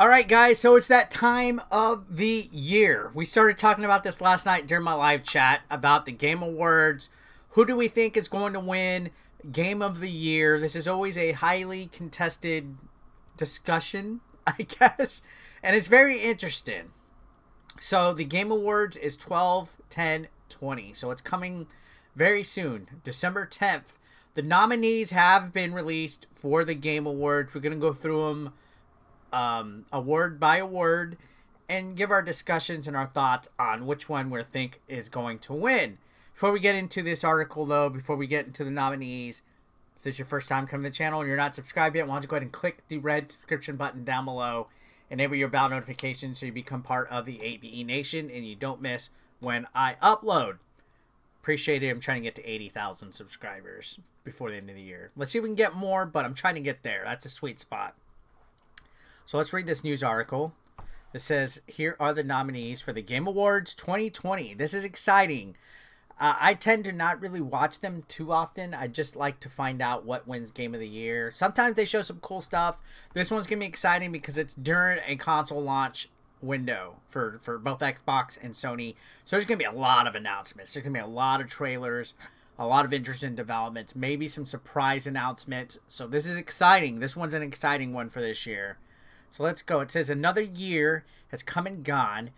All right, guys, so it's that time of the year. We started talking about this last night during my live chat about the Game Awards. Who do we think is going to win Game of the Year? This is always a highly contested discussion, I guess, and it's very interesting. So the Game Awards is 12/10/20, so it's coming very soon, December 10th. The nominees have been released for the Game Awards. We're going to go through them award by award and give our discussions and our thoughts on which one we think is going to win. Before we get into this article, though, before we get into the nominees, if this is your first time coming to the channel and you're not subscribed yet, why don't you go ahead and click the red subscription button down below, enable your bell notifications so you become part of the ABE Nation and you don't miss when I upload. Appreciate it. I'm trying to get to 80,000 subscribers before the end of the year. Let's see if we can get more, but I'm trying to get there. That's a sweet spot. So let's read this news article. It says, here are the nominees for the Game Awards 2020. This is exciting. I tend to not really watch them too often. I just like to find out what wins Game of the Year. Sometimes they show some cool stuff. This one's going to be exciting because it's during a console launch window for both Xbox and Sony. So there's going to be a lot of announcements. There's going to be a lot of trailers, a lot of interesting developments, maybe some surprise announcements. So this is exciting. This one's an exciting one for this year. So let's go. It says another year has come and gone,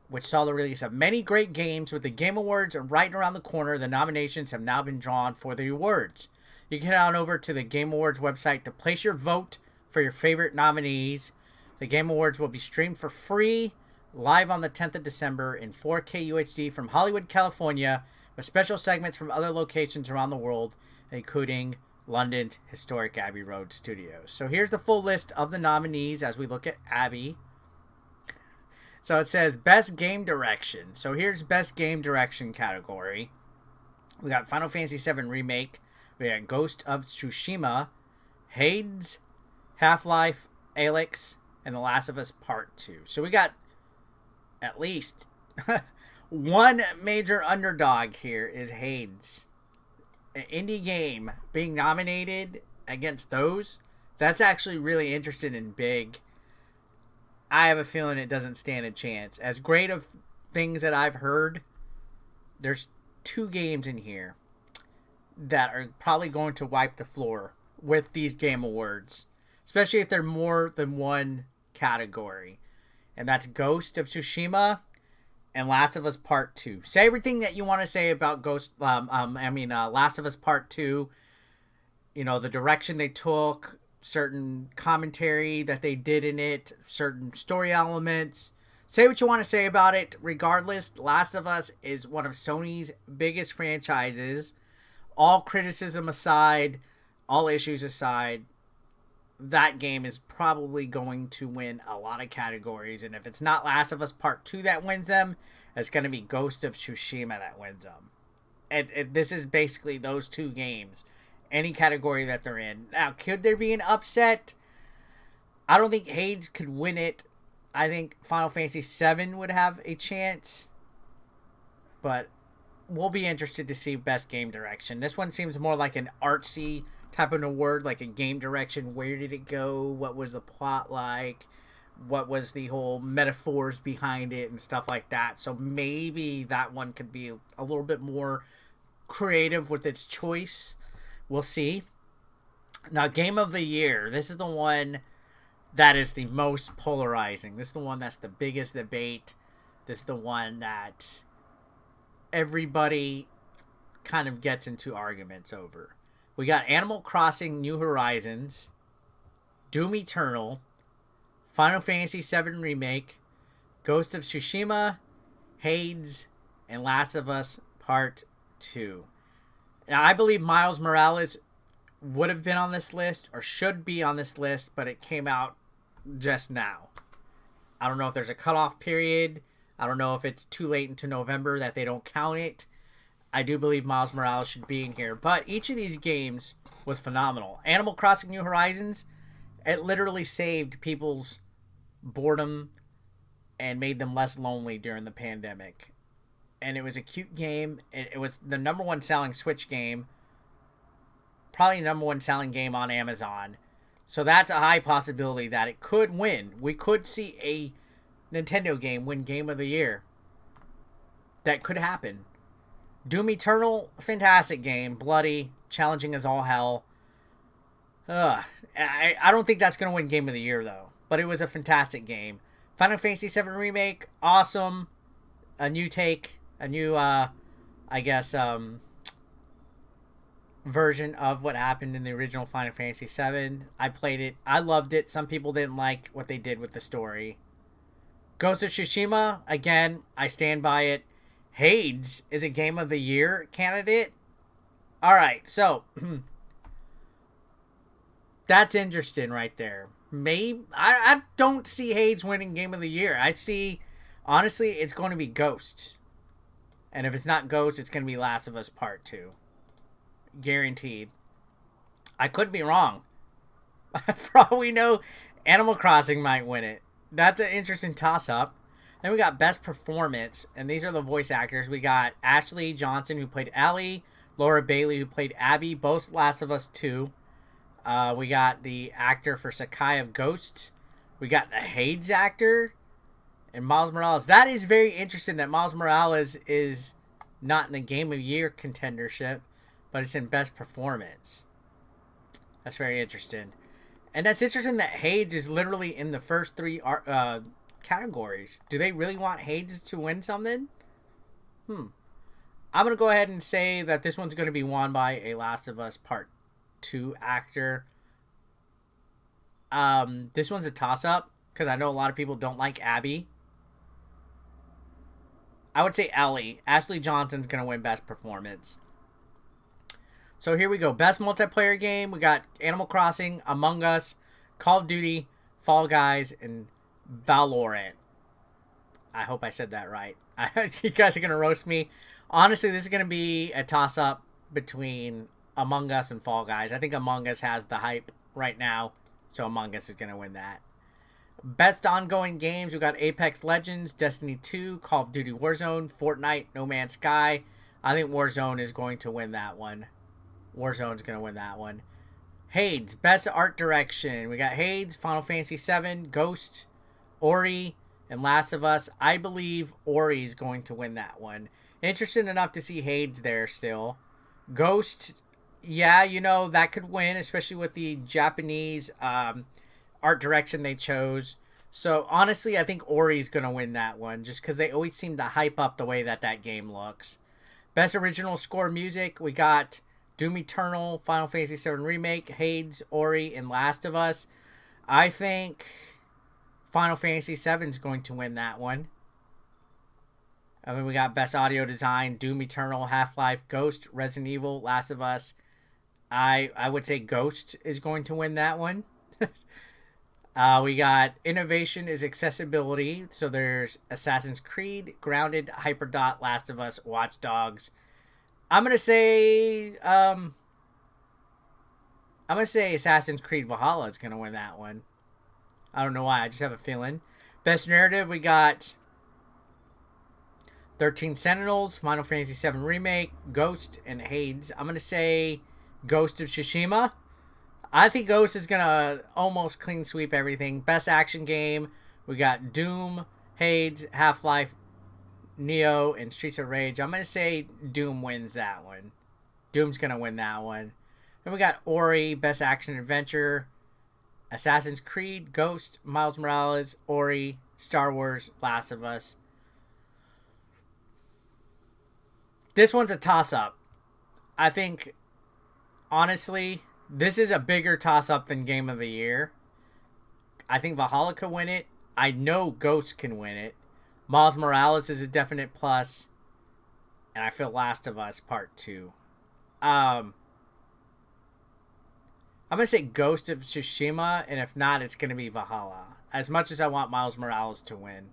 which saw the release of many great games. With the Game Awards right around the corner, the nominations have now been drawn for the awards. You can head on over to the Game Awards website to place your vote for your favorite nominees. The Game Awards will be streamed for free live on the 10th of December in 4K UHD from Hollywood, California, with special segments from other locations around the world, including London's historic Abbey Road Studios. So here's the full list of the nominees as we look at Abbey. So it says Best Game Direction. So here's Best Game Direction category. We got Final Fantasy VII Remake. We got Ghost of Tsushima, Hades, Half-Life, Alyx, and The Last of Us Part 2. So we got at least one major underdog here is Hades. An indie game being nominated against those, that's actually really interesting and big. I have a feeling it doesn't stand a chance. As great of things that I've heard, there's two games in here that are probably going to wipe the floor with these Game Awards, especially if they're more than one category. And that's Ghost of Tsushima and Last of Us Part 2. Say everything that you want to say about Last of Us Part 2. You know, the direction they took, certain commentary that they did in it, certain story elements. Say what you want to say about it. Regardless, Last of Us is one of Sony's biggest franchises. All criticism aside, all issues aside, that game is probably going to win a lot of categories. And if it's not Last of Us Part 2 that wins them, it's going to be Ghost of Tsushima that wins them. And this is basically those two games. Any category that they're in. Now, could there be an upset? I don't think Hades could win it. I think Final Fantasy VII would have a chance. But we'll be interested to see Best Game Direction. This one seems more like an artsy type of award, like a game direction. Where did it go? What was the plot like? What was the whole metaphors behind it and stuff like that? So maybe that one could be a little bit more creative with its choice. We'll see. Now, Game of the Year. This is the one that is the most polarizing. This is the one that's the biggest debate. This is the one that everybody kind of gets into arguments over. We got Animal Crossing New Horizons, Doom Eternal, Final Fantasy VII Remake, Ghost of Tsushima, Hades, and Last of Us Part 2. Now, I believe Miles Morales would have been on this list, or should be on this list, but it came out just now. I don't know if there's a cutoff period. I don't know if it's too late into November that they don't count it. I do believe Miles Morales should be in here. But each of these games was phenomenal. Animal Crossing New Horizons, it literally saved people's boredom and made them less lonely during the pandemic. And it was a cute game. It was the number one selling Switch game. Probably the number one selling game on Amazon. So that's a high possibility that it could win. We could see a Nintendo game win Game of the Year. That could happen. Doom Eternal, fantastic game. Bloody, challenging as all hell. I don't think that's going to win Game of the Year, though. But it was a fantastic game. Final Fantasy VII Remake, awesome. A new take. A new, version of what happened in the original Final Fantasy VII. I played it. I loved it. Some people didn't like what they did with the story. Ghost of Tsushima, again, I stand by it. Hades is a Game of the Year candidate. Alright, so that's interesting right there. Maybe I don't see Hades winning Game of the Year. I see, honestly, it's going to be Ghost. And if it's not Ghost, it's going to be Last of Us Part 2. Guaranteed. I could be wrong. For all we know, Animal Crossing might win it. That's an interesting toss-up. Then we got Best Performance, and these are the voice actors. We got Ashley Johnson, who played Ellie, Laura Bailey, who played Abby, both Last of Us 2. We got the actor for Sakai of Ghosts. We got the Hades actor, and Miles Morales. That is very interesting that Miles Morales is not in the Game of Year contendership, but it's in Best Performance. That's very interesting. And that's interesting that Hades is literally in the first three categories. Do they really want Hades to win something? I'm going to go ahead and say that this one's going to be won by a Last of Us Part 2 actor. This one's a toss-up because I know a lot of people don't like Abby. I would say Ellie. Ashley Johnson's going to win Best Performance. So here we go. Best multiplayer game. We got Animal Crossing, Among Us, Call of Duty, Fall Guys, and Valorant. I hope I said that right. You guys are going to roast me. Honestly, this is going to be a toss-up between Among Us and Fall Guys. I think Among Us has the hype right now, so Among Us is going to win that. Best ongoing games. We got Apex Legends, Destiny 2, Call of Duty Warzone, Fortnite, No Man's Sky. I think Warzone is going to win that one. Warzone's going to win that one. Hades, Best Art Direction. We got Hades, Final Fantasy VII, Ghost, Ori, and Last of Us. I believe Ori's going to win that one. Interesting enough to see Hades there still. Ghost, yeah, that could win, especially with the Japanese art direction they chose. So, honestly, I think Ori's going to win that one, just because they always seem to hype up the way that game looks. Best Original Score Music, we got Doom Eternal, Final Fantasy VII Remake, Hades, Ori, and Last of Us. I think Final Fantasy VII is going to win that one. I mean, we got Best Audio Design, Doom Eternal, Half-Life, Ghost, Resident Evil, Last of Us. I would say Ghost is going to win that one. We got Innovation is Accessibility. So there's Assassin's Creed, Grounded, Hyperdot, Last of Us, Watch Dogs. I'm gonna say Assassin's Creed Valhalla is gonna win that one. I don't know why. I just have a feeling. Best Narrative, we got 13 Sentinels, Final Fantasy VII Remake, Ghost, and Hades. I'm gonna say Ghost of Tsushima. I think Ghost is gonna almost clean sweep everything. Best Action Game, we got Doom, Hades, Half-Life, Neo, and Streets of Rage. I'm going to say Doom wins that one. Doom's going to win that one. Then we got Ori, Best Action Adventure, Assassin's Creed, Ghost, Miles Morales, Ori, Star Wars, Last of Us. This one's a toss-up. I think, honestly, this is a bigger toss-up than Game of the Year. I think Valhalla could win it. I know Ghost can win it. Miles Morales is a definite plus. And I feel Last of Us Part 2. I'm going to say Ghost of Tsushima, and if not, it's going to be Valhalla. As much as I want Miles Morales to win.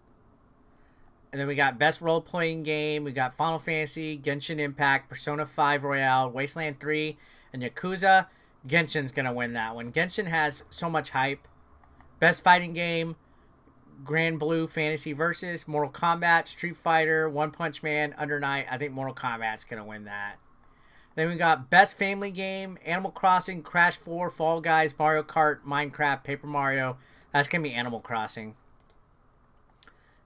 And then we got Best Role-Playing Game. We got Final Fantasy, Genshin Impact, Persona 5 Royale, Wasteland 3, and Yakuza. Genshin's going to win that one. Genshin has so much hype. Best Fighting Game, Grand Blue Fantasy Versus, Mortal Kombat, Street Fighter, One Punch Man, Under Night. I think Mortal Kombat's going to win that. Then we got Best Family Game, Animal Crossing, Crash 4, Fall Guys, Mario Kart, Minecraft, Paper Mario. That's going to be Animal Crossing.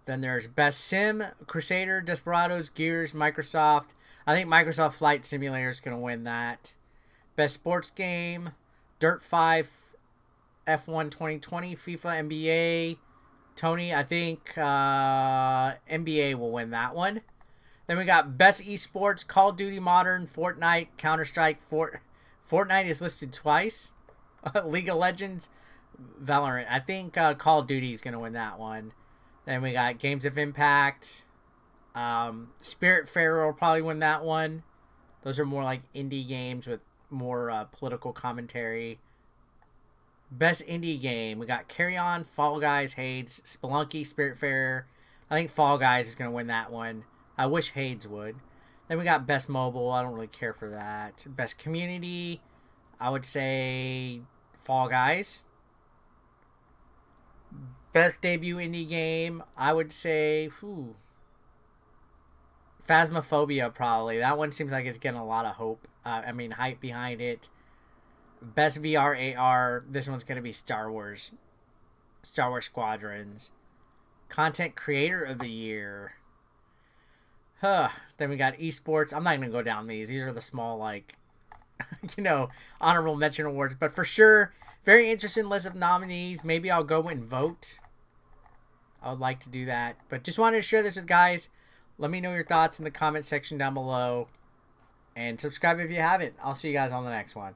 Then there's Best Sim, Crusader, Desperados, Gears, Microsoft. I think Microsoft Flight Simulator is going to win that. Best Sports Game, Dirt 5, F1 2020, FIFA, NBA. Tony, I think NBA will win that one. Then we got Best Esports, Call of Duty Modern, Fortnite, Counter-Strike. Fortnite is listed twice. League of Legends, Valorant. I think Call of Duty is going to win that one. Then we got Games of Impact. Spiritfarer will probably win that one. Those are more like indie games with more political commentary. Best indie game. We got Carry On, Fall Guys, Hades, Spelunky, Spiritfarer. I think Fall Guys is going to win that one. I wish Hades would. Then we got Best Mobile. I don't really care for that. Best Community. I would say Fall Guys. Best Debut Indie Game. I would say... Phasmophobia, probably. That one seems like it's getting a lot of hype behind it. Best VR AR. This one's going to be Star Wars. Star Wars Squadrons. Content Creator of the Year. Then we got Esports. I'm not going to go down these. These are the small, honorable mention awards. But for sure, very interesting list of nominees. Maybe I'll go and vote. I would like to do that. But just wanted to share this with guys. Let me know your thoughts in the comment section down below. And subscribe if you haven't. I'll see you guys on the next one.